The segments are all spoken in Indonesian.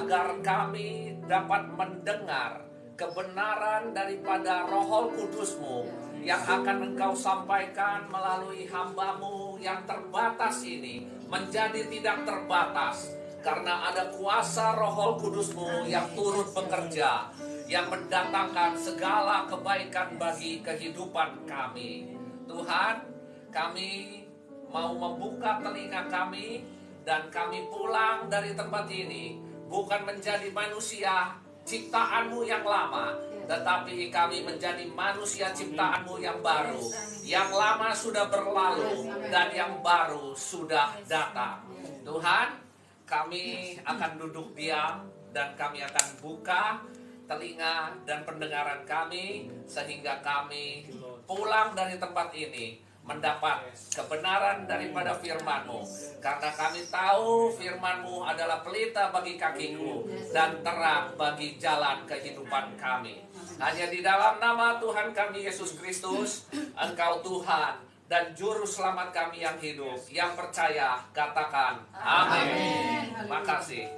agar kami dapat mendengar kebenaran daripada Roh Kudus-Mu yang akan Engkau sampaikan melalui hamba-Mu yang terbatas ini menjadi tidak terbatas, karena ada kuasa Roh Kudus-Mu yang turut bekerja, yang mendatangkan segala kebaikan bagi kehidupan kami. Tuhan, kami mau membuka telinga kami, dan kami pulang dari tempat ini bukan menjadi manusia ciptaan-Mu yang lama, tetapi kami menjadi manusia ciptaan-Mu yang baru. Yang lama sudah berlalu dan yang baru sudah datang. Tuhan, kami akan duduk diam dan kami akan buka telinga dan pendengaran kami, sehingga kami pulang dari tempat ini mendapat kebenaran daripada firman-Mu. Karena kami tahu firman-Mu adalah pelita bagi kakiku dan terang bagi jalan kehidupan kami. Hanya di dalam nama Tuhan kami Yesus Kristus, Engkau Tuhan dan Juru Selamat kami yang hidup. Yang percaya katakan amin. Makasih.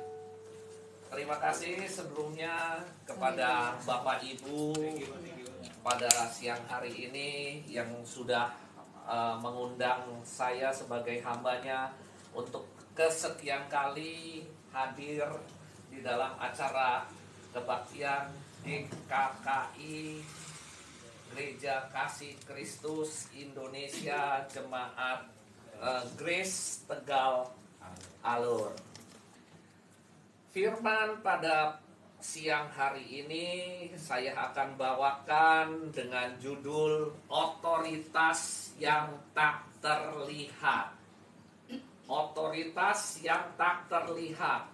Terima kasih sebelumnya kepada Bapak Ibu pada siang hari ini yang sudah mengundang saya sebagai hambanya untuk kesekian kali hadir di dalam acara kebaktian GKKI Gereja Kasih Kristus Indonesia Jemaat Grace Tegal Alur. Firman pada siang hari ini saya akan bawakan dengan judul Otoritas yang tak terlihat. Otoritas yang tak terlihat.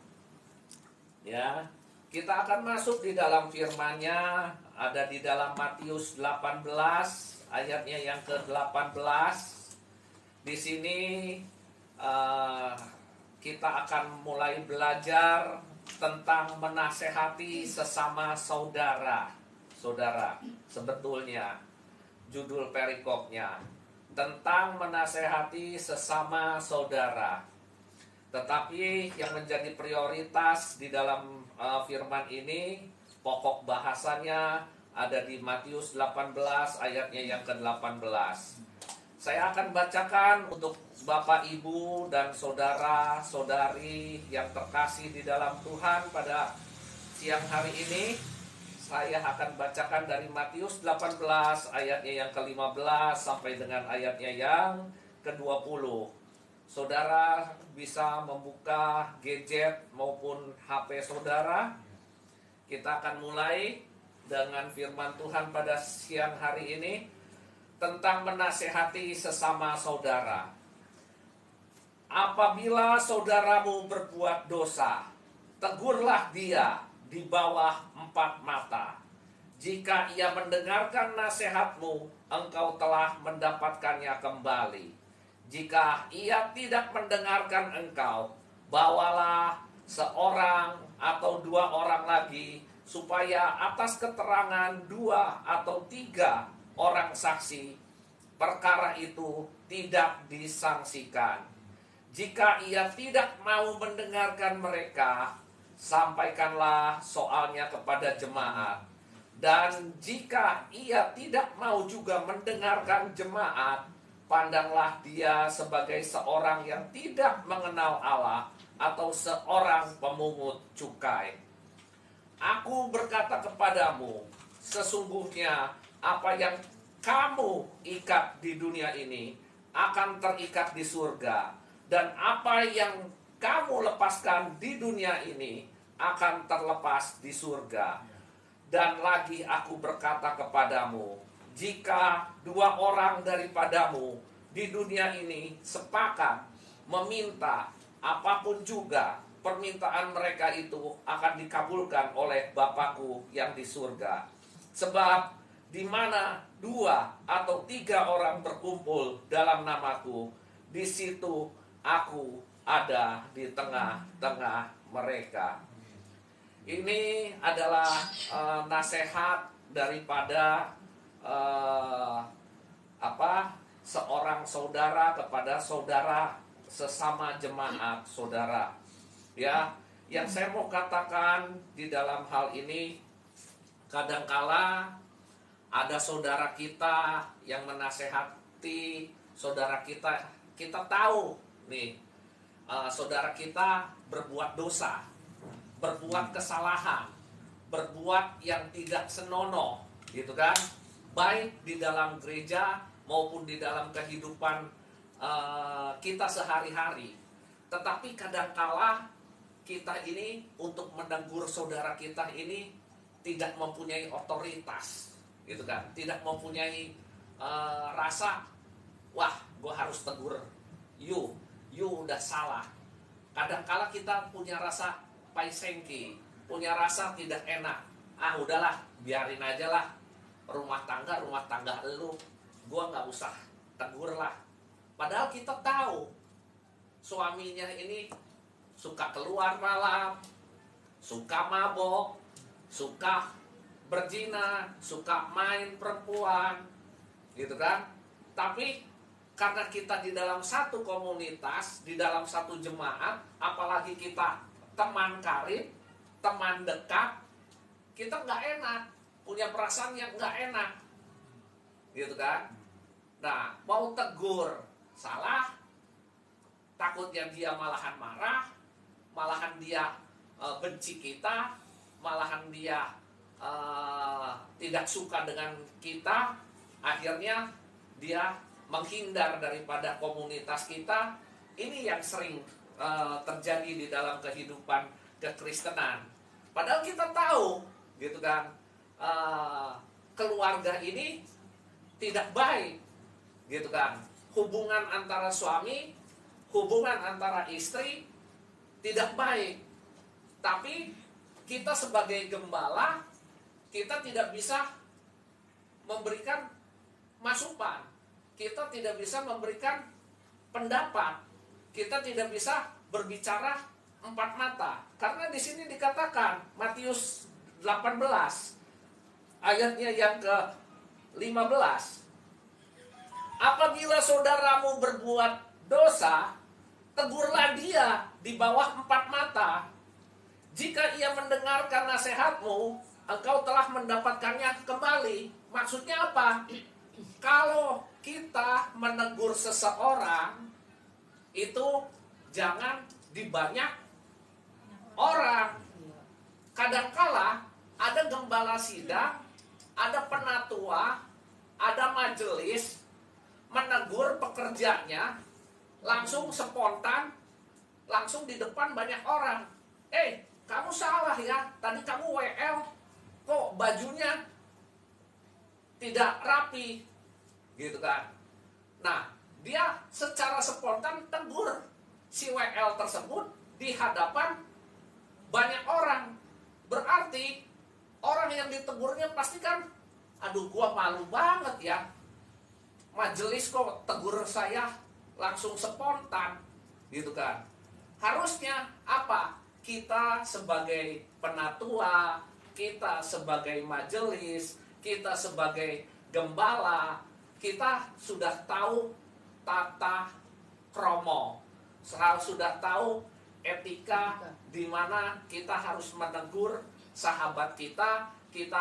Ya, kita akan masuk di dalam firman-Nya, ada di dalam Matius 18 ayatnya yang ke-18. Di sini kita akan mulai belajar tentang menasehati sesama saudara. Saudara, sebetulnya judul perikopnya tentang menasehati sesama saudara. Tetapi yang menjadi prioritas di dalam firman ini, pokok bahasanya ada di Matius 18 ayatnya yang ke-18. Saya akan bacakan untuk Bapak, Ibu, dan saudara-saudari yang terkasih di dalam Tuhan pada siang hari ini. Saya akan bacakan dari Matius 18 ayatnya yang ke-15 sampai dengan ayatnya yang ke-20. Saudara bisa membuka gadget maupun HP saudara. Kita akan mulai dengan firman Tuhan pada siang hari ini tentang menasehati sesama saudara. Apabila saudaramu berbuat dosa, tegurlah dia di bawah 4 mata. Jika ia mendengarkan nasihatmu, engkau telah mendapatkannya kembali. Jika ia tidak mendengarkan engkau, bawalah seorang atau 2 orang lagi, supaya atas keterangan 2 atau 3 orang saksi, perkara itu tidak disangsikan. Jika ia tidak mau mendengarkan mereka, sampaikanlah soalnya kepada jemaat. Dan jika ia tidak mau juga mendengarkan jemaat, pandanglah dia sebagai seorang yang tidak mengenal Allah atau seorang pemungut cukai. Aku berkata kepadamu, sesungguhnya apa yang kamu ikat di dunia ini akan terikat di surga, dan apa yang kamu lepaskan di dunia ini akan terlepas di surga. Dan lagi aku berkata kepadamu, jika 2 orang daripadamu di dunia ini sepakat meminta apapun juga, permintaan mereka itu akan dikabulkan oleh Bapakku yang di surga. Sebab di mana 2 atau 3 orang berkumpul dalam namaku, di situ aku ada di tengah-tengah mereka. Ini adalah nasihat daripada seorang saudara kepada saudara sesama jemaat saudara. Ya, Yang saya mau katakan di dalam hal ini, kadangkala ada saudara kita yang menasehati saudara kita. Kita tahu nih, saudara kita berbuat dosa, berbuat kesalahan, berbuat yang tidak senonoh, gitu kan? Baik di dalam gereja maupun di dalam kehidupan kita sehari-hari. Tetapi kadangkala kita ini untuk menegur saudara kita ini tidak mempunyai otoritas, gitu kan? Tidak mempunyai rasa, wah, gue harus tegur you udah salah. Kadangkala kita punya rasa paisengki, punya rasa tidak enak. Ah, udahlah, biarin aja lah, rumah tangga lu, gue nggak usah tegur lah. Padahal kita tahu suaminya ini suka keluar malam, suka mabok, suka berzina, suka main perempuan, gitu kan? Tapi karena kita di dalam satu komunitas, di dalam satu jemaat, apalagi kita teman karib, teman dekat, kita nggak enak, punya perasaan yang nggak enak, gitu kan? Nah, mau tegur salah, takutnya dia malahan marah, malahan dia benci kita, malahan dia tidak suka dengan kita, akhirnya dia menghindar daripada komunitas kita. Ini yang sering terjadi di dalam kehidupan kekristenan. Padahal kita tahu, gitu kan, keluarga ini tidak baik, gitu kan. Hubungan antara suami, hubungan antara istri tidak baik. Tapi kita sebagai gembala, kita tidak bisa memberikan masukan, kita tidak bisa memberikan pendapat, kita tidak bisa berbicara empat mata. Karena di sini dikatakan Matius 18 ayatnya yang ke-15, apabila saudaramu berbuat dosa, tegurlah dia di bawah empat mata. Jika ia mendengarkan nasihatmu, engkau telah mendapatkannya kembali. Maksudnya apa? Kalau kita menegur seseorang, itu jangan di banyak orang. Kadangkala ada gembala sidang, ada penatua, ada majelis, menegur pekerjanya langsung spontan, langsung di depan banyak orang. Kamu salah ya, tadi kamu WL, kok bajunya tidak rapi, gitu kan. Nah, dia secara spontan tegur si WL tersebut di hadapan banyak orang. Berarti orang yang ditegurnya pasti kan, aduh, gua malu banget ya, majelis kok tegur saya langsung spontan, gitu kan. Harusnya apa? Kita sebagai penatua, kita sebagai majelis, kita sebagai gembala, kita sudah tahu tata kromo, sudah tahu etika di mana kita harus menegur sahabat kita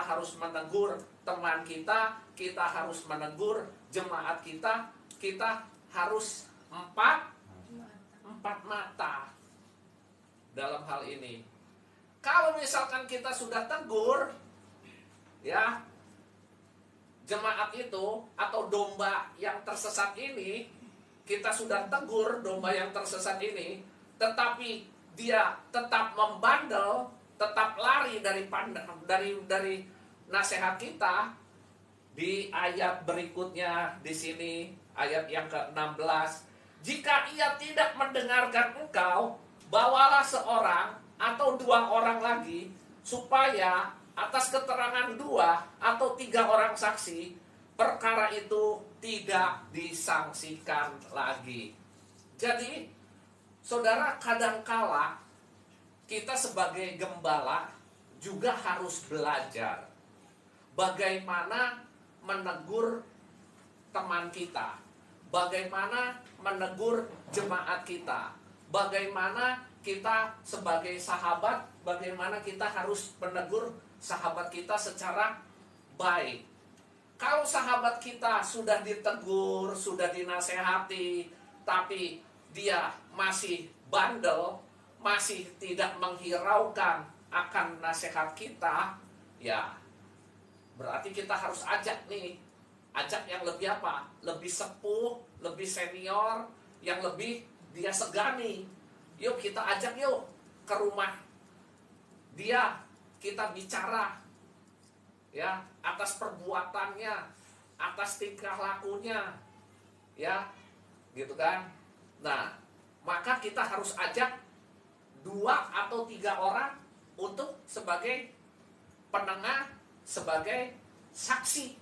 harus menegur teman kita harus menegur jemaat kita harus empat mata dalam hal ini. Kalau misalkan kita sudah tegur, ya, jemaat itu atau domba yang tersesat ini, kita sudah tegur domba yang tersesat ini, tetapi dia tetap membandel, tetap lari dari nasihat kita. Di ayat berikutnya di sini, ayat yang ke-16, jika ia tidak mendengarkan engkau, bawalah seorang atau dua orang lagi, supaya atas keterangan 2 atau 3 orang saksi, perkara itu tidak disangsikan lagi. Jadi, saudara, kadangkala kita sebagai gembala juga harus belajar bagaimana menegur teman kita, bagaimana menegur jemaat kita, bagaimana kita sebagai sahabat, bagaimana kita harus menegur sahabat kita secara baik. Kalau sahabat kita sudah ditegur, sudah dinasehati, tapi dia masih bandel, masih tidak menghiraukan akan nasihat kita, ya berarti kita harus ajak nih. Ajak yang lebih apa? Lebih sepuh, lebih senior, yang lebih dia segani. Yuk kita ajak yuk ke rumah dia, kita bicara ya atas perbuatannya, atas tingkah lakunya, ya gitu kan. Nah, maka kita harus ajak 2 atau 3 orang untuk sebagai penengah, sebagai saksi,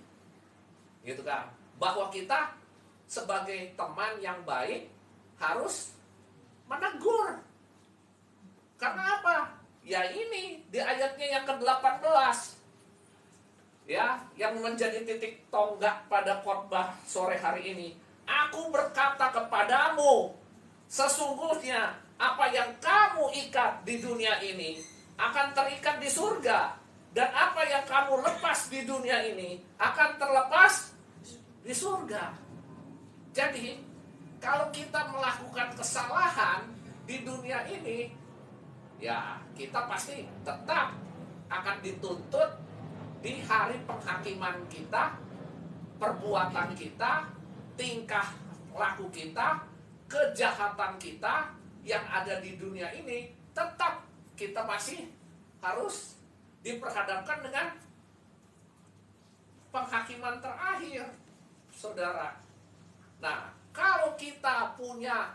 gitu kan, bahwa kita sebagai teman yang baik harus menegur. Karena apa? Ya ini di ayatnya yang ke-18, ya, yang menjadi titik tonggak pada khotbah sore hari ini. Aku berkata kepadamu, sesungguhnya apa yang kamu ikat di dunia ini akan terikat di surga, dan apa yang kamu lepas di dunia ini akan terlepas di surga. Jadi kalau kita melakukan kesalahan di dunia ini, ya kita pasti tetap akan dituntut di hari penghakiman kita. Perbuatan kita, tingkah laku kita, kejahatan kita yang ada di dunia ini, tetap kita masih harus diperhadapkan dengan penghakiman terakhir, saudara. Nah, kalau kita punya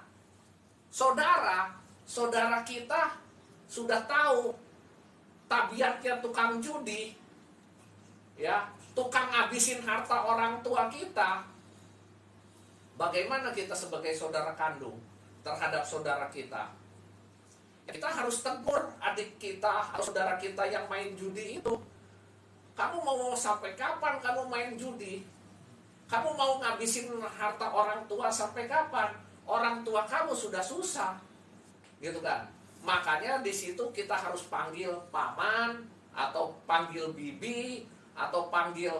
saudara, saudara kita sudah tahu tabiatnya tukang judi, ya, tukang ngabisin harta orang tua kita, bagaimana kita sebagai saudara kandung terhadap saudara kita? Kita harus tegur adik kita, saudara kita yang main judi itu. Kamu mau sampai kapan kamu main judi? Kamu mau ngabisin harta orang tua sampai kapan? Orang tua kamu sudah susah, gitu kan? Makanya di situ kita harus panggil paman, atau panggil bibi, atau panggil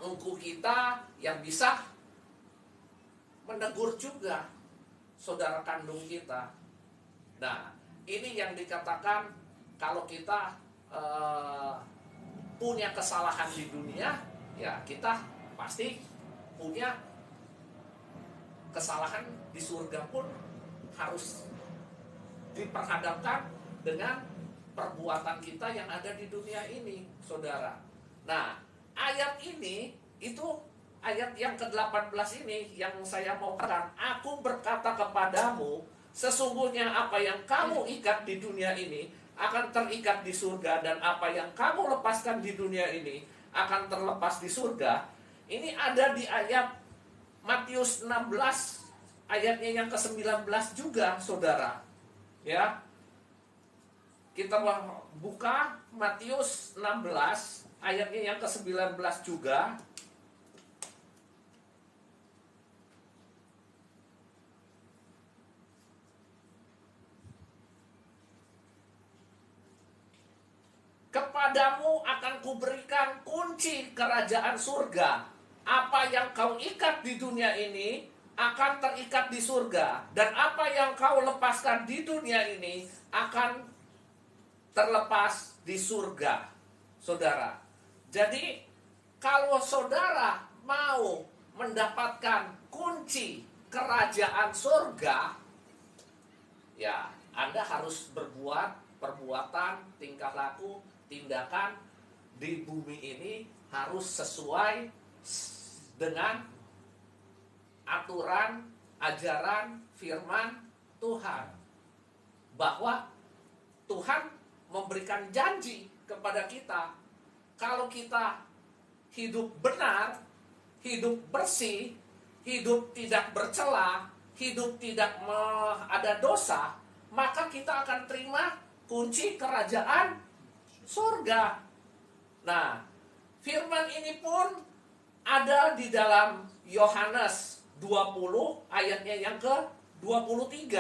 engku kita yang bisa menegur juga saudara kandung kita. Nah, ini yang dikatakan kalau kita punya kesalahan di dunia, ya kita pasti punya kesalahan di surga pun harus diperhadapkan dengan perbuatan kita yang ada di dunia ini, saudara. Nah, ayat ini itu ayat yang ke-18 ini yang saya mau katakan, aku berkata kepadamu, sesungguhnya apa yang kamu ikat di dunia ini akan terikat di surga, dan apa yang kamu lepaskan di dunia ini akan terlepas di surga. Ini ada di ayat Matius 16 ayatnya yang ke-19 juga, saudara. Ya. Kita buka Matius 16 ayatnya yang ke-19 juga. Kepadamu akan kuberikan kunci kerajaan surga. Apa yang kau ikat di dunia ini akan terikat di surga, dan apa yang kau lepaskan di dunia ini akan terlepas di surga, saudara. Jadi kalau saudara mau mendapatkan kunci kerajaan surga, ya Anda harus berbuat perbuatan, tingkah laku, tindakan di bumi ini harus sesuai dengan aturan, ajaran, firman Tuhan. Bahwa Tuhan memberikan janji kepada kita, kalau kita hidup benar, hidup bersih, hidup tidak bercela, hidup tidak ada dosa, maka kita akan terima kunci kerajaan surga. Nah, firman ini pun ada di dalam Yohanes 20 ayatnya yang ke-23.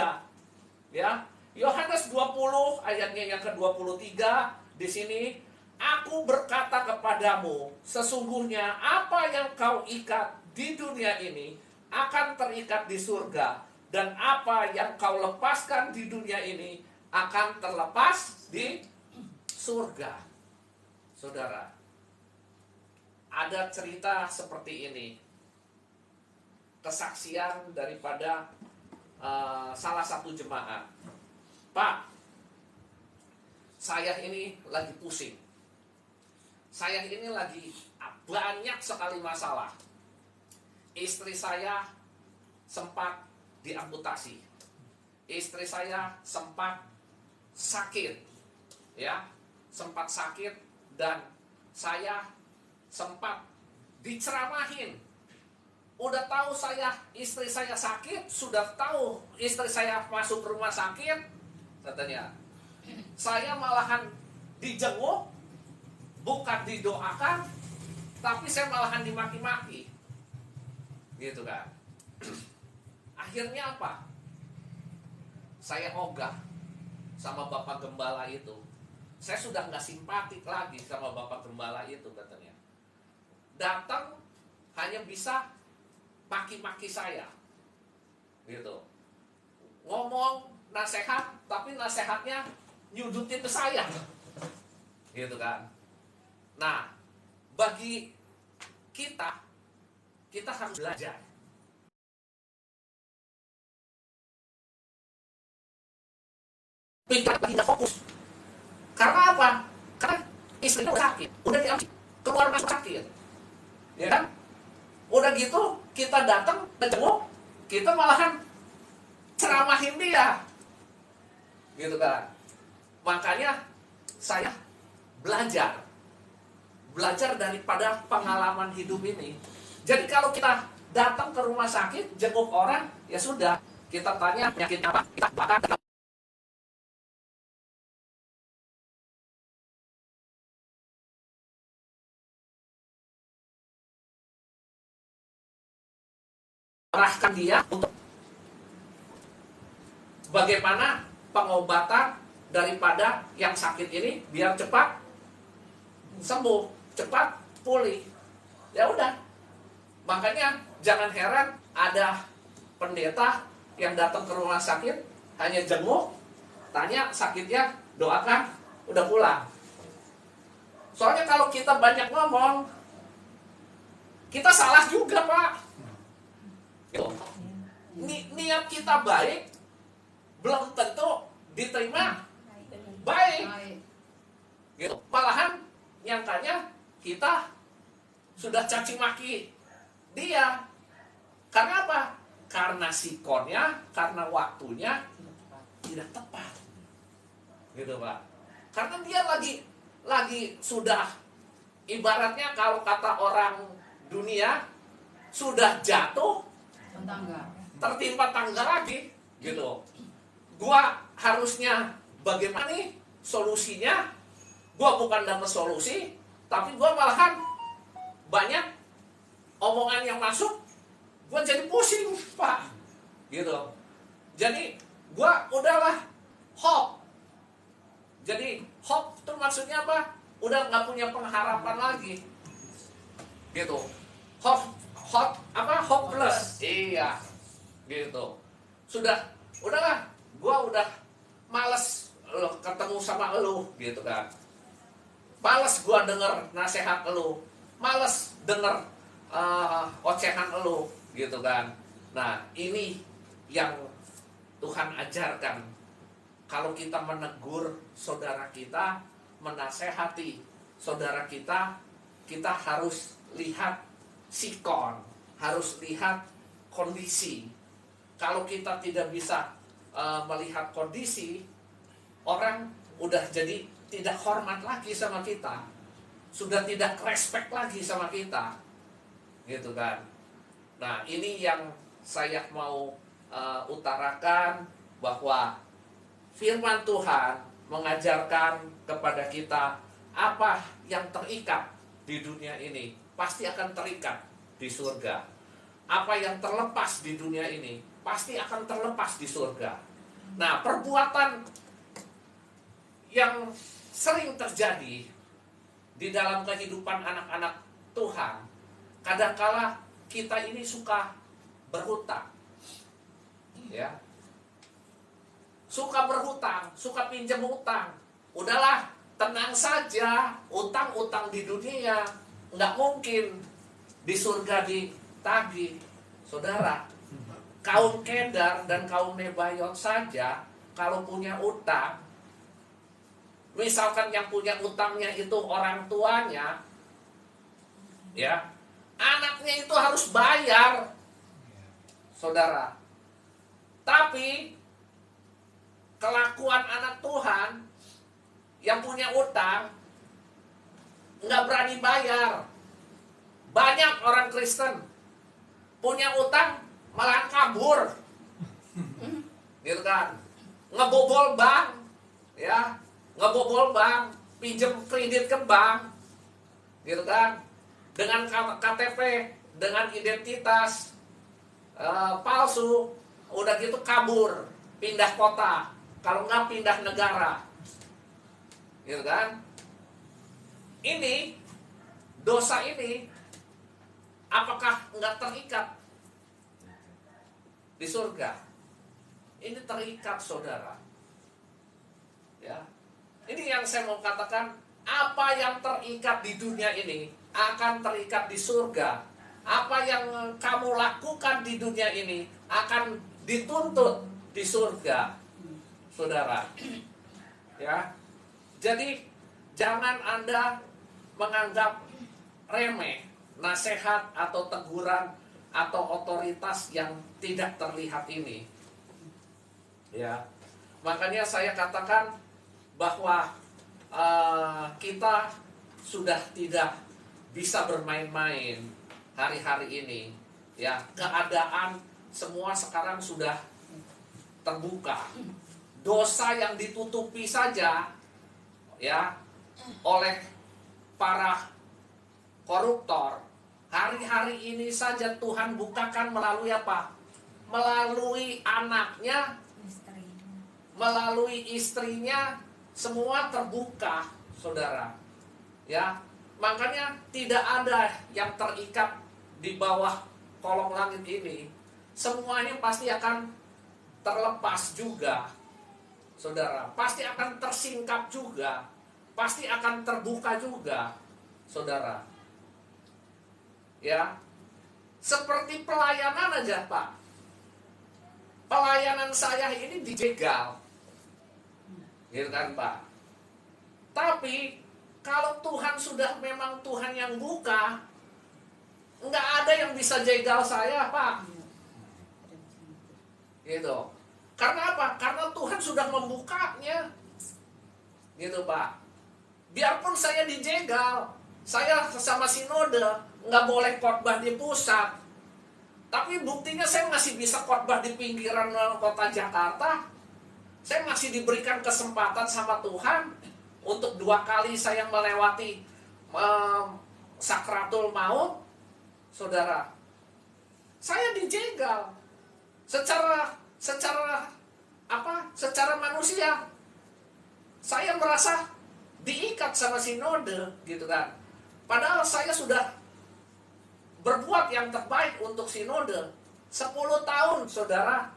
Ya, Yohanes 20 ayatnya yang ke-23 di sini, aku berkata kepadamu, sesungguhnya apa yang kau ikat di dunia ini akan terikat di surga, dan apa yang kau lepaskan di dunia ini akan terlepas di surga. Saudara, ada cerita seperti ini, kesaksian daripada salah satu jemaat. Pak, saya ini lagi pusing. Saya ini lagi banyak sekali masalah. Istri saya sempat diamputasi. Istri saya sempat sakit. Ya, sempat sakit, dan saya sempat diceramahin. Udah tahu istri saya sakit, sudah tahu istri saya masuk rumah sakit, katanya, saya malahan dijenguk, bukan didoakan, tapi saya malahan dimaki-maki, gitu kan. Akhirnya apa? Saya ogah sama Bapak Gembala itu. Saya sudah nggak simpatik lagi sama Bapak Gembala itu, katanya. Datang hanya bisa maki-maki saya, gitu. Ngomong nasihat, tapi nasihatnya nyudutin ke saya, gitu kan. Nah, bagi kita harus belajar. Kita tidak fokus. Karena apa? Karena istrinya udah sakit, udah diambil, keluar masuk sakit, ya kan? Udah gitu, kita datang menjenguk, kita malahan ceramahin dia, gitu kan. Makanya saya belajar daripada pengalaman hidup ini. Jadi kalau kita datang ke rumah sakit, jenguk orang, ya sudah, kita tanya penyakitnya apa, kita bahkan arahkan dia untuk bagaimana pengobatan daripada yang sakit ini biar cepat sembuh, cepat pulih. Ya udah. Makanya jangan heran ada pendeta yang datang ke rumah sakit hanya jenguk, tanya sakitnya, doakan, udah pulang. Soalnya kalau kita banyak ngomong, kita salah juga, Pak. Niat kita baik, belum tentu diterima baik. Gitu. Malahan nyangkanya kita sudah caci maki dia. Karena apa? Karena sikonnya, karena waktunya tidak tepat. Gitu, Pak. Karena dia lagi sudah, ibaratnya kalau kata orang dunia, sudah jatuh tertimpa tangga lagi, gitu. Gua harusnya bagaimana nih solusinya? Gua bukan dapat solusi, tapi gua malahan banyak omongan yang masuk, gua jadi pusing, Pak, gitu. Jadi gua udahlah hope. Jadi hope itu maksudnya apa? Udah nggak punya pengharapan lagi, gitu. Hopeless. Iya, gitu. Udahlah, gua udah males ketemu sama elu, gitu kan. Males gua denger nasihat elu, males denger ocehan elu, gitu kan. Nah, ini yang Tuhan ajarkan. Kalau kita menegur saudara kita, menasehati saudara kita harus lihat sikon, harus lihat kondisi. Kalau kita tidak bisa melihat kondisi, orang udah jadi tidak hormat lagi sama kita, sudah tidak respect lagi sama kita, gitu kan. Nah, ini yang saya mau utarakan, bahwa firman Tuhan mengajarkan kepada kita apa yang terikat di dunia ini pasti akan terikat di surga. Apa yang terlepas di dunia ini pasti akan terlepas di surga. Nah, perbuatan yang sering terjadi di dalam kehidupan anak-anak Tuhan, kadangkala kita ini suka berhutang. Ya. Suka berhutang, suka pinjam utang. Udahlah, tenang saja, utang-utang di dunia nggak mungkin di surga ditagih. Saudara, kaum Kedar dan kaum Nebayot saja kalau punya utang, misalkan yang punya utangnya itu orang tuanya, ya, anaknya itu harus bayar, saudara. Tapi kelakuan anak Tuhan yang punya utang nggak berani bayar. Banyak orang Kristen punya utang malah kabur, gitu kan? Ngebobol bank, ya, ngebobol bank, pinjem kredit ke bank, gitu kan? Dengan KTP, dengan identitas palsu, udah gitu kabur, pindah kota, kalau nggak pindah negara, gitu kan? Ini dosa ini, apakah nggak terikat di surga? Ini terikat, saudara. Ya, ini yang saya mau katakan. Apa yang terikat di dunia ini akan terikat di surga. Apa yang kamu lakukan di dunia ini akan dituntut di surga, saudara. Ya, jadi jangan Anda menganggap remeh nasihat atau teguran atau otoritas yang tidak terlihat ini. Ya, makanya saya katakan bahwa kita sudah tidak bisa bermain-main hari-hari ini. Ya, keadaan semua sekarang sudah terbuka. Dosa yang ditutupi saja, ya, oleh para koruptor, hari-hari ini saja Tuhan bukakan melalui apa? Melalui anaknya, melalui istrinya, semua terbuka, saudara. Ya, makanya tidak ada yang terikat di bawah kolong langit ini. Semuanya pasti akan terlepas juga, saudara. Pasti akan tersingkap juga, pasti akan terbuka juga, saudara. Ya, seperti pelayanan aja, Pak. Pelayanan saya ini dijegal, gitu kan, Pak. Tapi kalau Tuhan sudah memang Tuhan yang buka, nggak ada yang bisa jegal saya, Pak. Gitu. Karena apa? Karena Tuhan sudah membukanya, gitu, Pak. Biarpun saya dijegal, saya sama sinode nggak boleh khotbah di pusat, tapi buktinya saya masih bisa khotbah di pinggiran kota Jakarta. Saya masih diberikan kesempatan sama Tuhan untuk 2 kali saya melewati sakratul maut, saudara. Saya dijegal secara manusia. Saya merasa diikat sama sinode, gitu kan. Padahal saya sudah berbuat yang terbaik untuk sinode. 10 tahun, saudara,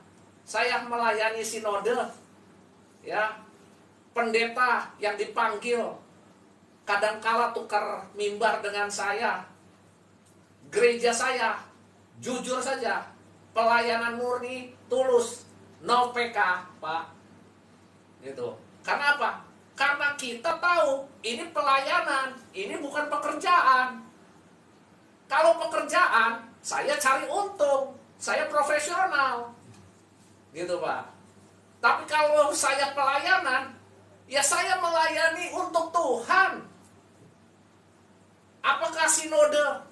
saya melayani sinode. Ya, pendeta yang dipanggil kadangkala tukar mimbar dengan saya. Gereja saya, jujur saja, pelayanan murni, tulus, no PK, Pak. Gitu. Karena apa? Karena kita tahu ini pelayanan, ini bukan pekerjaan. Kalau pekerjaan, saya cari untung, saya profesional, gitu, Pak. Tapi kalau saya pelayanan, ya saya melayani untuk Tuhan. Apakah sinode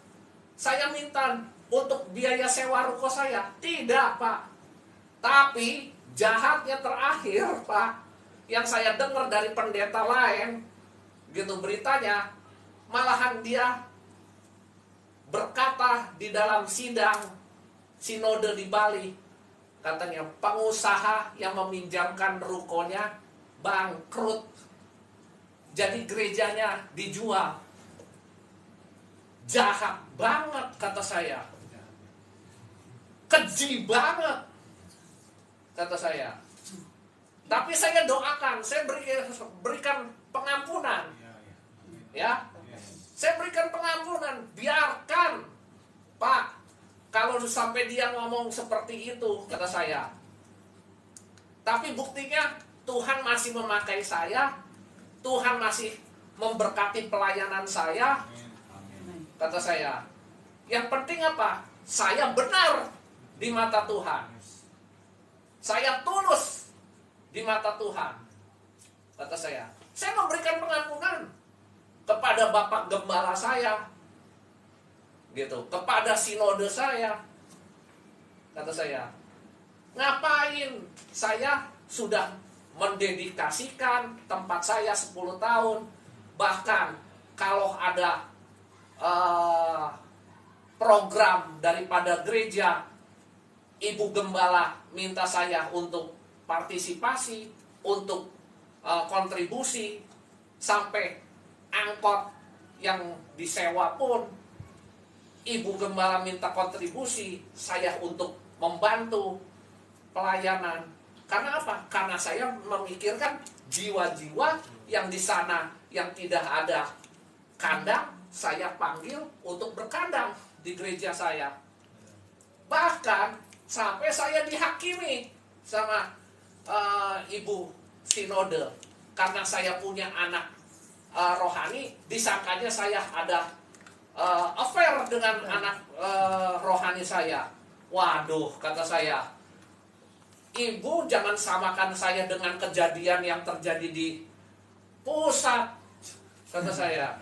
saya minta untuk biaya sewa ruko saya? Tidak, Pak. Tapi jahatnya terakhir, Pak, yang saya dengar dari pendeta lain, gitu beritanya, malahan dia berkata di dalam sidang sinode di Bali, Katanya pengusaha yang meminjamkan rukonya bangkrut. Jadi gerejanya dijual. Jahat banget kata saya. Keji banget kata saya. Tapi saya doakan, saya berikan pengampunan. Ya. Saya berikan pengampunan. Biarkan, Pak, kalau sampai dia ngomong seperti itu, kata saya. Tapi buktinya Tuhan masih memakai saya. Tuhan masih memberkati pelayanan saya. Kata saya. Yang penting apa? Saya benar di mata Tuhan. Saya tulus di mata Tuhan. Kata saya. Saya memberikan pengampunan kepada Bapak Gembala saya. Gitu, kepada sinode saya. Kata saya, ngapain saya sudah mendedikasikan tempat saya 10 tahun. Bahkan kalau ada program daripada gereja, Ibu Gembala minta saya untuk partisipasi, untuk kontribusi, sampai angkot yang disewa pun Ibu Gembala minta kontribusi saya untuk membantu pelayanan. Karena apa? Karena saya memikirkan jiwa-jiwa yang di sana yang tidak ada kandang, saya panggil untuk berkandang di gereja saya. Bahkan sampai saya dihakimi sama Ibu Sinode karena saya punya anak rohani, disangkanya saya ada affair dengan anak rohani saya. Waduh, kata saya, Ibu jangan samakan saya dengan kejadian yang terjadi di pusat. Kata saya,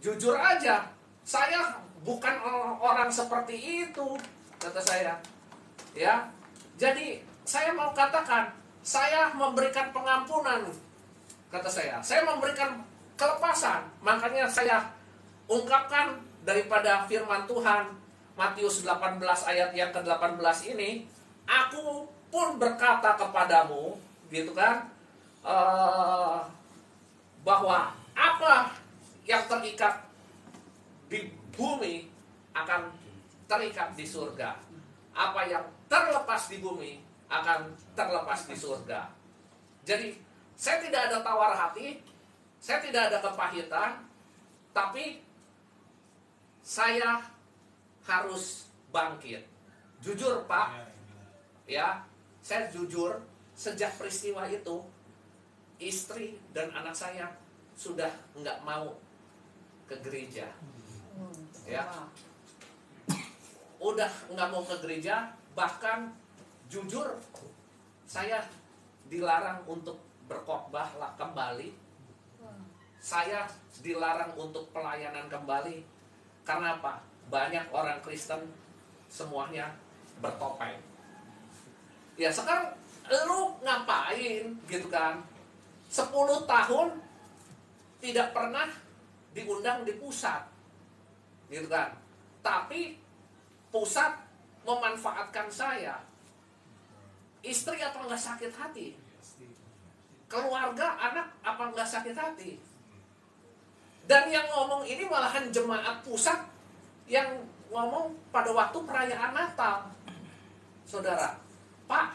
jujur aja, saya bukan orang seperti itu. Kata saya, ya. Jadi saya mau katakan, saya memberikan pengampunan. Kata saya memberikan kelepasan. Makanya saya ungkapkan daripada firman Tuhan Matius 18 ayat yang ke-18 ini, aku pun berkata kepadamu, gitu kan, bahwa apa yang terikat di bumi akan terikat di surga. Apa yang terlepas di bumi akan terlepas di surga. Jadi saya tidak ada tawar hati, saya tidak ada kepahitan, tapi saya harus bangkit. Jujur Pak, ya, saya jujur, sejak peristiwa itu, istri dan anak saya sudah nggak mau ke gereja. Ya, udah nggak mau ke gereja, bahkan jujur, saya dilarang untuk berkhotbah kembali. Saya dilarang untuk pelayanan kembali. Karena apa? Banyak orang Kristen semuanya bertopeng. Ya sekarang lu ngapain gitu kan? 10 tahun tidak pernah diundang di pusat, gitu kan? Tapi pusat memanfaatkan saya. Istri apa nggak sakit hati? Keluarga, anak apa nggak sakit hati? Dan yang ngomong ini malahan jemaat pusat yang ngomong pada waktu perayaan Natal. Saudara, Pak,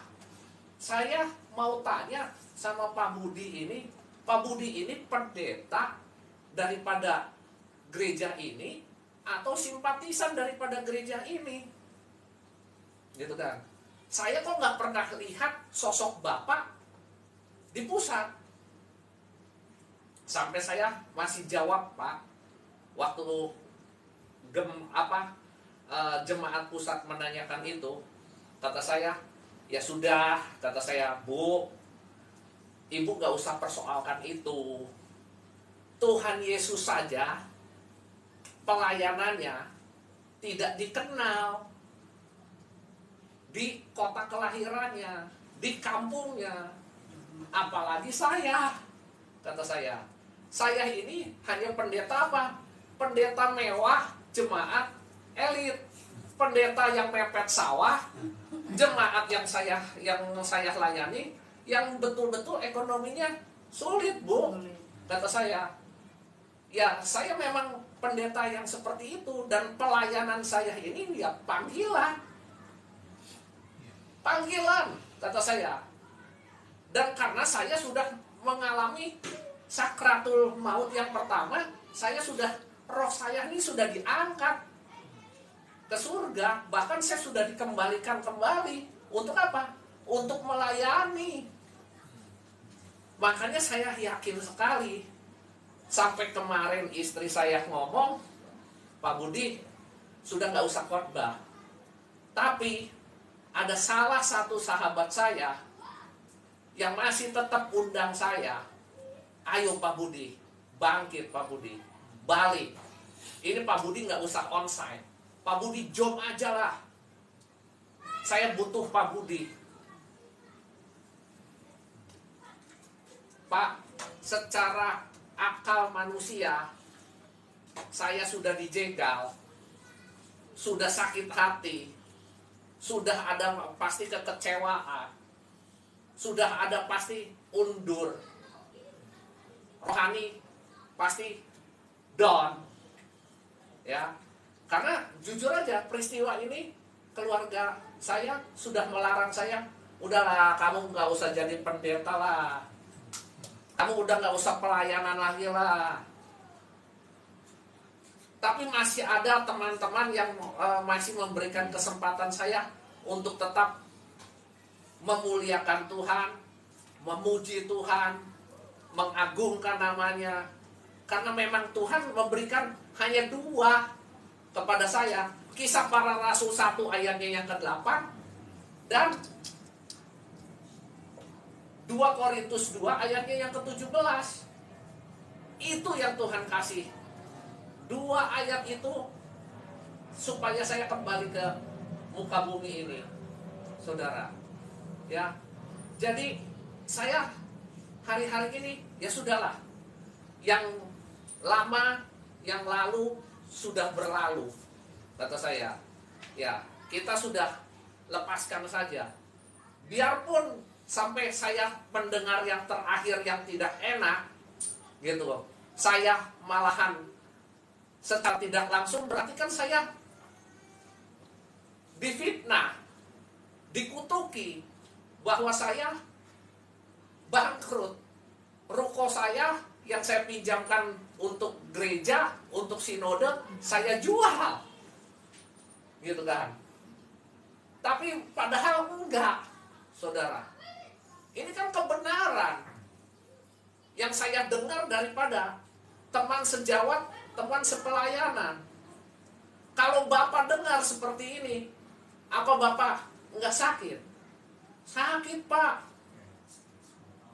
saya mau tanya sama Pak Budi ini. Pak Budi ini pendeta daripada gereja ini atau simpatisan daripada gereja ini? Gitu kan. Saya kok nggak pernah lihat sosok Bapak di pusat. Sampai saya masih jawab, Pak, waktu jemaat pusat menanyakan itu, kata saya, ya sudah, kata saya, Bu, Ibu gak usah persoalkan itu. Tuhan Yesus saja pelayanannya tidak dikenal di kota kelahirannya, di kampungnya, apalagi saya. Kata saya ini hanya pendeta apa? Pendeta mewah, jemaat elit, pendeta yang mepet sawah, jemaat yang saya layani yang betul-betul ekonominya sulit, Bu. Kata saya, ya saya memang pendeta yang seperti itu, dan pelayanan saya ini ya panggilan, kata saya. Dan karena saya sudah mengalami sakratul maut yang pertama, roh saya ini sudah diangkat ke surga, bahkan saya sudah dikembalikan kembali. Untuk apa? Untuk melayani. Makanya saya yakin sekali. Sampai kemarin istri saya ngomong, Pak Budi, sudah gak usah khotbah. Tapi ada salah satu sahabat saya yang masih tetap undang saya. Ayo Pak Budi, bangkit Pak Budi, balik. Ini Pak Budi gak usah onsite, Pak Budi job aja lah. Saya butuh Pak Budi. Pak, secara akal manusia, saya sudah dijegal, sudah sakit hati, sudah ada pasti kekecewaan, sudah ada pasti undur, rohani pasti down, ya. Karena jujur aja peristiwa ini, keluarga saya sudah melarang saya, udahlah kamu nggak usah jadi pendeta lah, kamu udah nggak usah pelayanan lagi lah. Tapi masih ada teman-teman yang masih memberikan kesempatan saya untuk tetap memuliakan Tuhan, memuji Tuhan, mengagungkan namanya. Karena memang Tuhan memberikan hanya 2 kepada saya. Kisah Para Rasul 1 ayatnya yang ke-8 dan 2 Korintus 2 ayatnya yang ke-17. Itu yang Tuhan kasih. 2 ayat itu supaya saya kembali ke muka bumi ini, saudara. Ya. Jadi saya hari-hari ini ya sudahlah. Yang lama, yang lalu sudah berlalu, kata saya. Ya, kita sudah lepaskan saja. Biarpun sampai saya mendengar yang terakhir yang tidak enak, gitu loh. Saya malahan secara tidak langsung, berarti kan saya difitnah, dikutuki bahwa saya bangkrut. Ruko saya yang saya pinjamkan untuk gereja, untuk sinode, saya jual, gitu kan. Tapi padahal enggak, saudara. Ini kan kebenaran yang saya dengar daripada teman sejawat, teman sepelayanan. Kalau Bapak dengar seperti ini, apa Bapak enggak sakit? Sakit, Pak.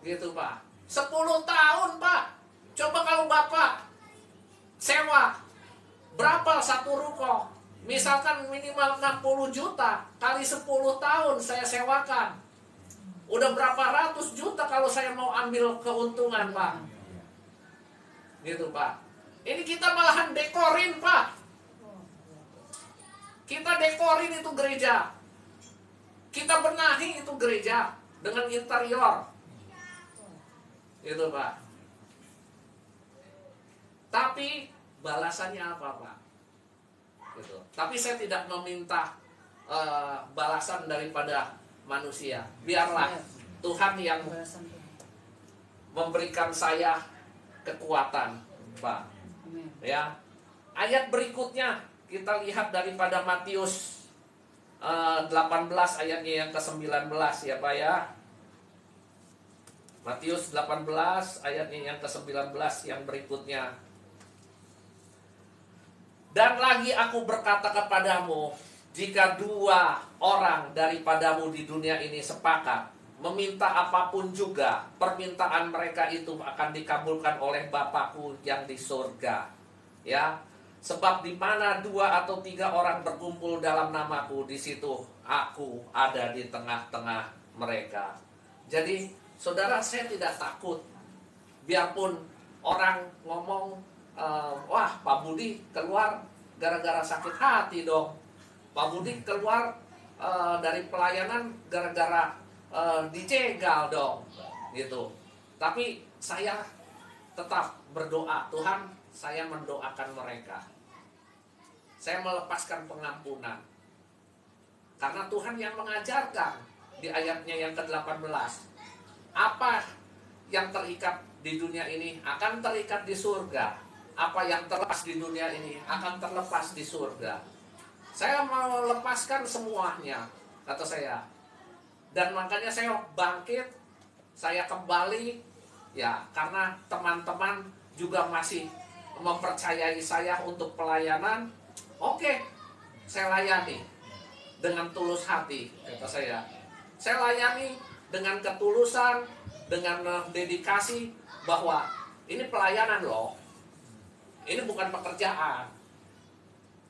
Gitu, Pak. 10 tahun, Pak. Coba kalau Bapak sewa, berapa satu ruko? Misalkan minimal 60 juta, kali 10 tahun saya sewakan. Udah berapa ratus juta kalau saya mau ambil keuntungan, Pak. Gitu, Pak. Ini kita malahan dekorin, Pak. Kita dekorin itu gereja. Kita benahi itu gereja dengan interior. Gitu, Pak. Tapi balasannya apa, Pak? Gitu. Tapi saya tidak meminta balasan daripada manusia. Biarlah Tuhan yang memberikan saya kekuatan, Pak. Ya. Ayat berikutnya kita lihat daripada Matius 18 ayatnya yang ke-19 ya, Pak ya. Matius 18 ayatnya yang ke-19 yang berikutnya. Dan lagi aku berkata kepadamu, jika 2 orang daripadamu di dunia ini sepakat meminta apapun juga, permintaan mereka itu akan dikabulkan oleh Bapakku yang di surga. Ya, sebab di mana 2 atau 3 orang berkumpul dalam namaku, di situ aku ada di tengah-tengah mereka. Jadi, saudara, saya tidak takut. Biarpun orang ngomong, wah, Pak Budi keluar gara-gara sakit hati dong. Pak Budi keluar dari pelayanan gara-gara dicegal dong, gitu. Tapi saya tetap berdoa, Tuhan, saya mendoakan mereka. Saya melepaskan pengampunan. Karena Tuhan yang mengajarkan di ayatnya yang ke-18, apa yang terikat di dunia ini akan terikat di surga. Apa yang terlepas di dunia ini akan terlepas di surga. Saya mau lepaskan semuanya, kata saya. Dan makanya saya bangkit, saya kembali, ya, karena teman-teman juga masih mempercayai saya untuk pelayanan. Oke, saya layani dengan tulus hati, kata saya. Saya layani dengan ketulusan, dengan dedikasi, bahwa ini pelayanan loh. Ini bukan pekerjaan.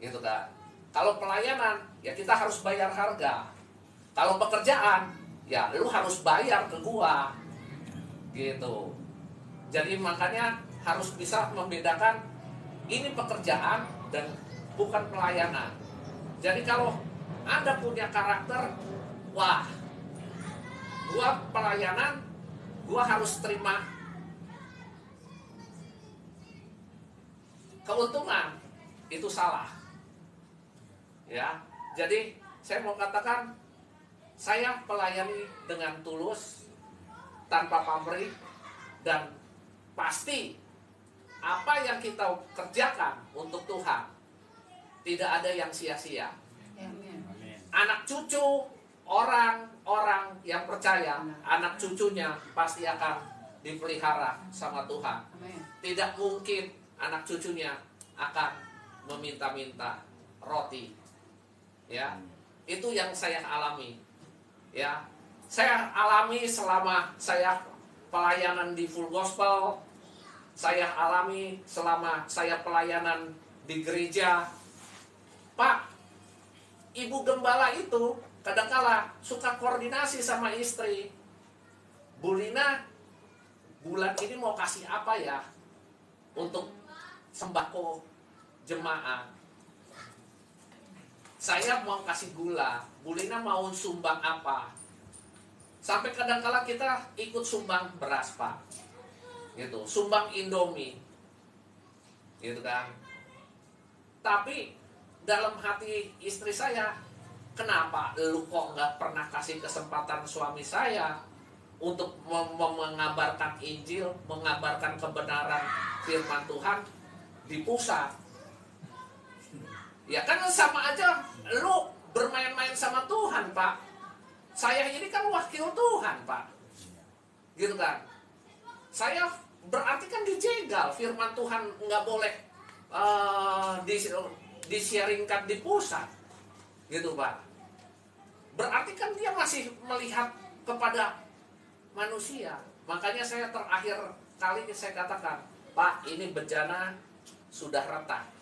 Gitu kan. Kalau pelayanan, ya kita harus bayar harga. Kalau pekerjaan, ya lu harus bayar ke gua. Gitu. Jadi makanya harus bisa membedakan ini pekerjaan dan bukan pelayanan. Jadi kalau Anda punya karakter, wah, gua pelayanan, gua harus terima keuntungan, itu salah. Ya, jadi saya mau katakan, saya melayani dengan tulus, tanpa pamrih, dan pasti apa yang kita kerjakan untuk Tuhan tidak ada yang sia-sia. Anak cucu orang-orang yang percaya, anak cucunya pasti akan dipelihara sama Tuhan. Tidak mungkin anak cucunya akan meminta-minta roti. Ya, itu yang saya alami. Ya, saya alami selama saya pelayanan di Full Gospel. Saya alami selama saya pelayanan di gereja. Pak, ibu gembala itu kadangkala suka koordinasi sama istri. Bu Lina, bulan ini mau kasih apa ya untuk sembako jemaah? Saya mau kasih gula, Bu Lina mau sumbang apa? Sampai kadangkala kita ikut sumbang beras, Pak. Gitu, sumbang Indomie. Gitu kan. Tapi dalam hati istri saya, kenapa lu kok nggak pernah kasih kesempatan suami saya untuk mengabarkan Injil, mengabarkan kebenaran firman Tuhan di pusat? Ya kan sama aja lu bermain-main sama Tuhan, Pak. Saya ini kan wakil Tuhan, Pak. Gitu kan. Saya berarti kan dijegal, firman Tuhan nggak boleh disiaringkan di pusat. Gitu, Pak. Berarti kan dia masih melihat kepada manusia. Makanya saya terakhir kali saya katakan, Pak, ini bejana sudah retak.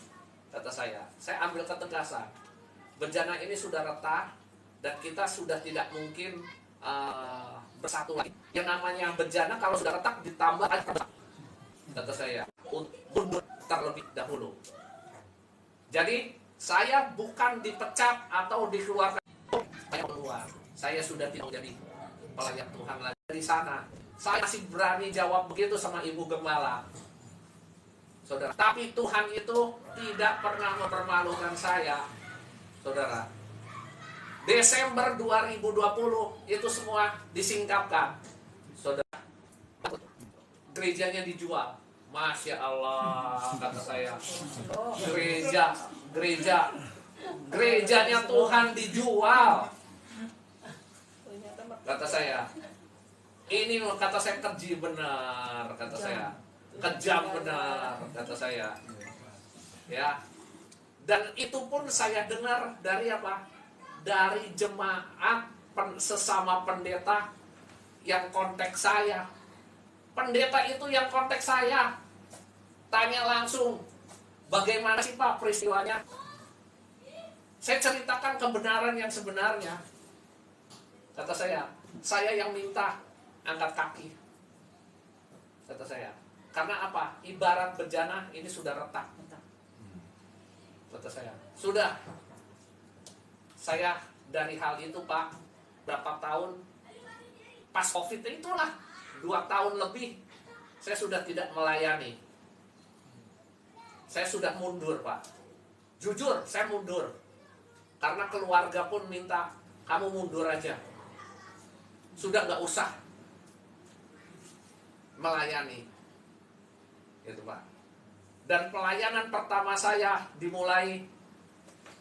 Kata saya ambil ketegasan. Bejana ini sudah retak dan kita sudah tidak mungkin bersatu lagi. Yang namanya bejana kalau sudah retak ditambah aja, kata saya, untuk terlebih dahulu. Jadi saya bukan dipecat atau dikeluarkan. Saya keluar. Saya sudah tidak menjadi pelayan Tuhan lagi dari sana. Saya masih berani jawab begitu sama ibu gembala. Saudara, tapi Tuhan itu tidak pernah mempermalukan saya. Saudara, Desember 2020 itu semua disingkapkan. Saudara, gerejanya dijual. Masya Allah, kata saya. Gerejanya Tuhan dijual. Kata saya. Ini kata saya keji benar, kata saya. Kejam benar, kata saya. Ya. Dan itu pun saya dengar dari apa? Dari jemaat sesama pendeta yang kontak saya. Pendeta itu yang kontak saya. Tanya langsung, bagaimana sih Pak peristiwanya? Saya ceritakan kebenaran yang sebenarnya. Kata saya yang minta angkat kaki. Kata saya. Karena apa? Ibarat bejana ini sudah retak. Kata saya. Sudah. Saya dari hal itu, Pak. Berapa tahun pas COVID itulah 2 tahun lebih saya sudah tidak melayani. Saya sudah mundur, Pak. Jujur, saya mundur. Karena keluarga pun minta, kamu mundur aja. Sudah nggak usah melayani. Itu, Pak. Dan pelayanan pertama saya dimulai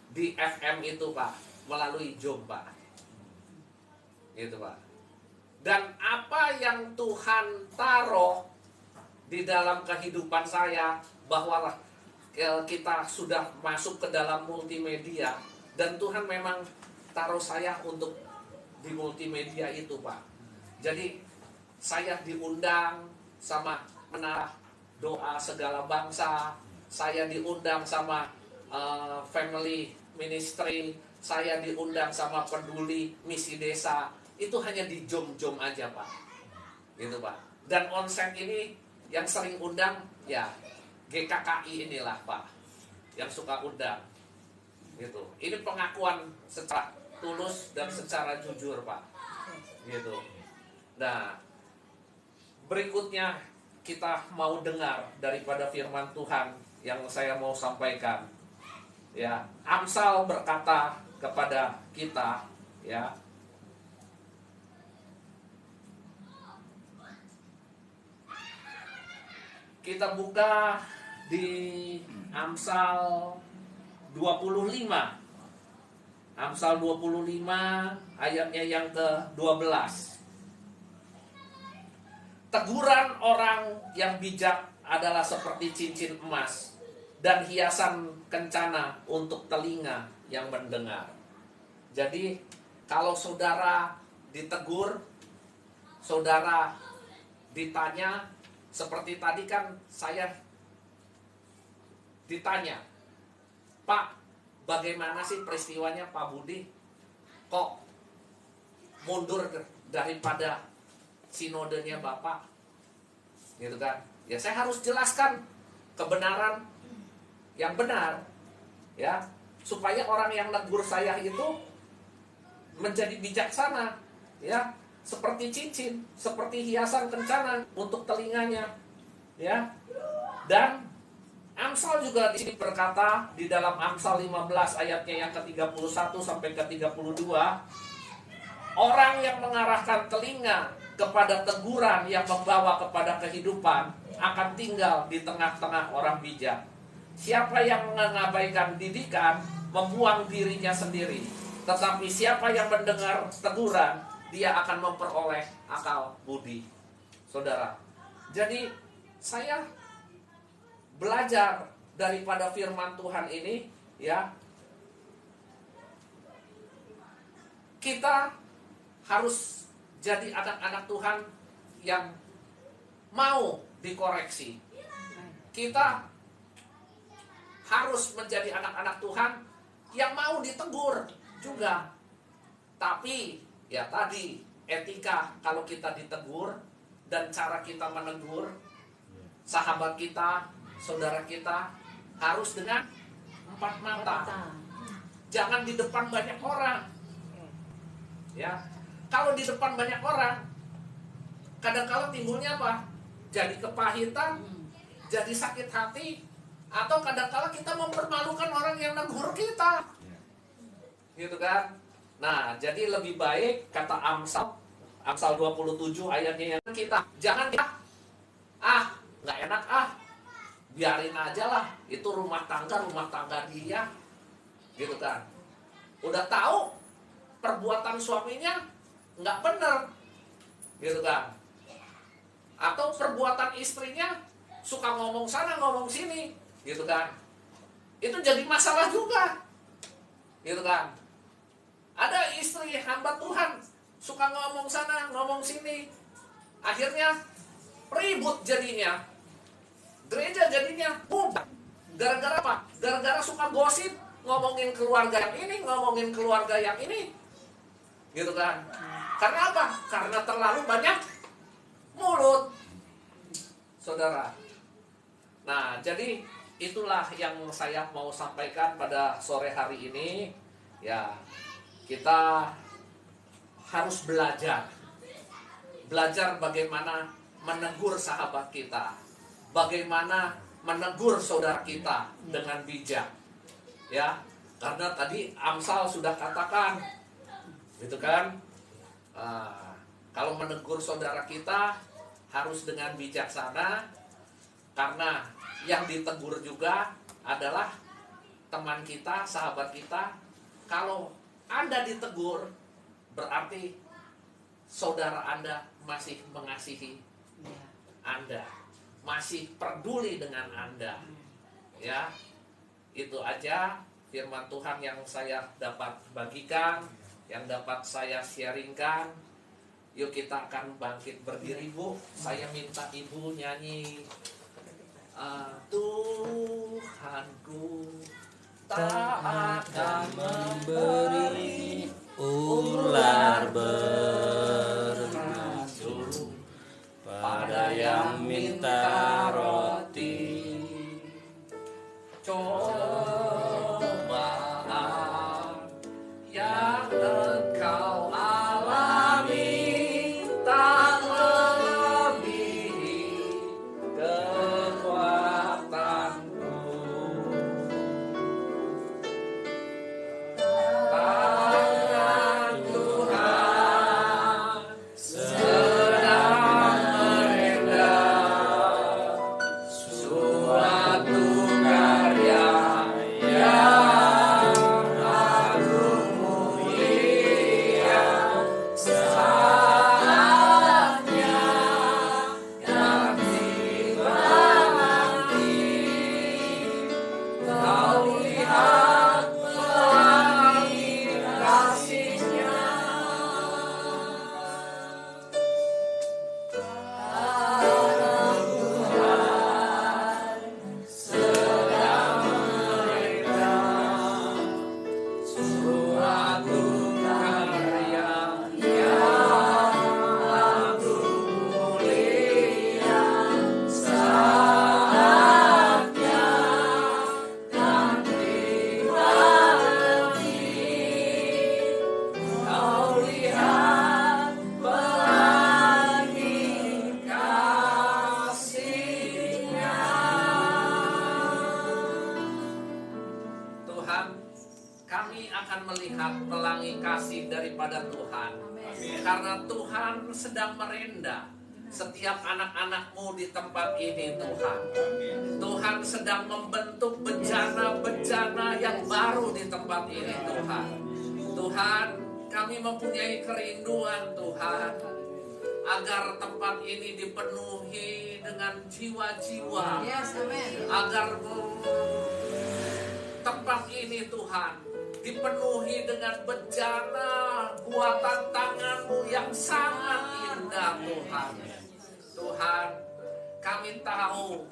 di FM itu, Pak. Melalui Zoom, Pak. Itu, Pak. Dan apa yang Tuhan taruh di dalam kehidupan saya, bahwa kita sudah masuk ke dalam multimedia, dan Tuhan memang taruh saya untuk di multimedia itu, Pak. Jadi saya diundang sama Menara Doa Segala Bangsa, saya diundang sama Family Ministry, saya diundang sama Peduli Misi Desa. Itu hanya di Zoom aja, Pak. Gitu, Pak. Dan onset ini yang sering undang ya GKKI inilah, Pak, yang suka undang. Gitu. Ini pengakuan secara tulus dan secara jujur, Pak. Gitu. Nah, berikutnya kita mau dengar daripada firman Tuhan yang saya mau sampaikan. Ya, Amsal berkata kepada kita, ya. Kita buka di Amsal 25. Amsal 25 ayatnya yang ke-12. Teguran orang yang bijak adalah seperti cincin emas dan hiasan kencana untuk telinga yang mendengar. Jadi kalau saudara ditegur, saudara ditanya, seperti tadi kan saya ditanya, Pak, bagaimana sih peristiwanya Pak Budi? Kok mundur daripada sinodenya Bapak? Gitu kan? Ya saya harus jelaskan kebenaran yang benar, ya, supaya orang yang negur saya itu menjadi bijaksana, ya, seperti cincin, seperti hiasan kencana untuk telinganya, ya. Dan Amsal juga di sini berkata di dalam Amsal 15 ayatnya yang ke-31 sampai ke-32, orang yang mengarahkan telinga kepada teguran yang membawa kepada kehidupan akan tinggal di tengah-tengah orang bijak. Siapa yang mengabaikan didikan membuang dirinya sendiri, tetapi siapa yang mendengar teguran, dia akan memperoleh akal budi. Saudara, jadi saya belajar daripada firman Tuhan ini, ya. Kita harus jadi anak-anak Tuhan yang mau dikoreksi. Kita harus menjadi anak-anak Tuhan yang mau ditegur juga. Tapi ya tadi, etika kalau kita ditegur dan cara kita menegur sahabat kita, saudara kita, harus dengan 4 mata. Jangan di depan banyak orang. Ya, kalau di depan banyak orang, kadang-kadang timbulnya apa? Jadi kepahitan, jadi sakit hati, atau kadang-kadang kita mempermalukan orang yang negur kita. Gitu kan? Nah, jadi lebih baik kata Amsal 27 ayatnya yang kita jangan nggak enak biarin aja lah, itu rumah tangga dia, gitu kan. Udah tahu perbuatan suaminya nggak benar, gitu kan. Atau perbuatan istrinya suka ngomong sana ngomong sini, gitu kan. Itu jadi masalah juga, gitu kan. Ada istri hamba Tuhan suka ngomong sana ngomong sini, akhirnya ribut jadinya, gereja jadinya bubar. Gara-gara apa? Gara-gara suka gosip, ngomongin keluarga yang ini, ngomongin keluarga yang ini, gitu kan. Karena apa? Karena terlalu banyak mulut, saudara. Nah, jadi itulah yang saya mau sampaikan pada sore hari ini. Ya, kita harus belajar bagaimana menegur sahabat kita, bagaimana menegur saudara kita dengan bijak, ya. Karena tadi Amsal sudah katakan, gitu kan, kalau menegur saudara kita harus dengan bijaksana, karena yang ditegur juga adalah teman kita, sahabat kita. Kalau Anda ditegur, berarti saudara Anda masih mengasihi Anda, masih peduli dengan Anda, ya. Itu aja firman Tuhan yang saya dapat bagikan, yang dapat saya sharingkan. Yuk kita akan bangkit berdiri, Bu. Saya minta Ibu nyanyi Tuhanku tak akan memberi ular bernasib pada yang minta roti. Cobaan yang engkau alami tak melebihi kekuatanku. Tangan Tuhan sedang merendah suatu karya yang agung mulia. Saatnya kami menanti, kau lihat pelangi kasih-Nya. Tangan Tuhan sedang merendah suatu karya yang agung mulia. Saatnya nanti kau lihat pelangi kasih-Nya. Tuhan, kami akan melihat pelangi kasih daripada Tuhan. Karena Tuhan sedang merendah setiap anak-anak-Mu di tempat ini, Tuhan. Tuhan sedang membentuk bejana-bejana yang baru di tempat ini, Tuhan. Tuhan, kami mempunyai kerinduan, Tuhan, agar tempat ini dipenuhi dengan jiwa-jiwa, agar tempat ini, Tuhan, dipenuhi dengan bejana buatan tangan-Mu yang sangat indah, Tuhan. Tuhan, kami tahu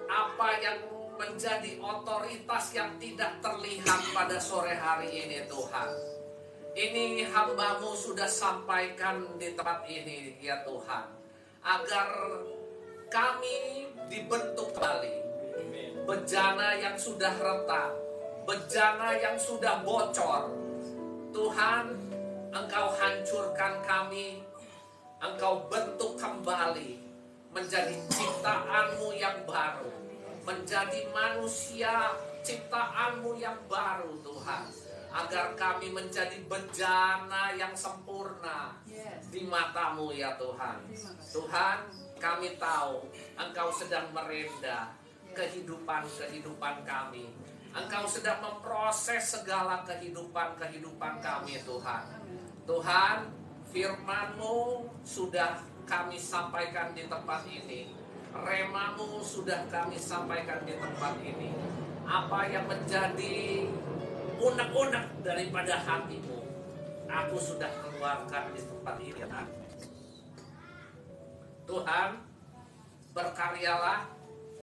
apa yang menjadi otoritas yang tidak terlihat pada sore hari ini, Tuhan. Ini hamba-Mu sudah sampaikan di tempat ini, ya Tuhan, agar kami dibentuk kembali. Bejana yang sudah retak, bejana yang sudah bocor, Tuhan, Engkau hancurkan kami, Engkau bentuk kembali menjadi ciptaan-Mu yang baru, menjadi manusia ciptaan-Mu yang baru, Tuhan, agar kami menjadi bejana yang sempurna di mata-Mu, ya Tuhan. Tuhan, kami tahu Engkau sedang merendah kehidupan kami. Engkau sedang memproses segala kehidupan kami, Tuhan. Tuhan, firman-Mu sudah kami sampaikan di tempat ini. Rema-Mu sudah kami sampaikan di tempat ini. Apa yang menjadi unek-unek daripada hati-Mu, aku sudah keluarkan di tempat ini. Tuhan, berkaryalah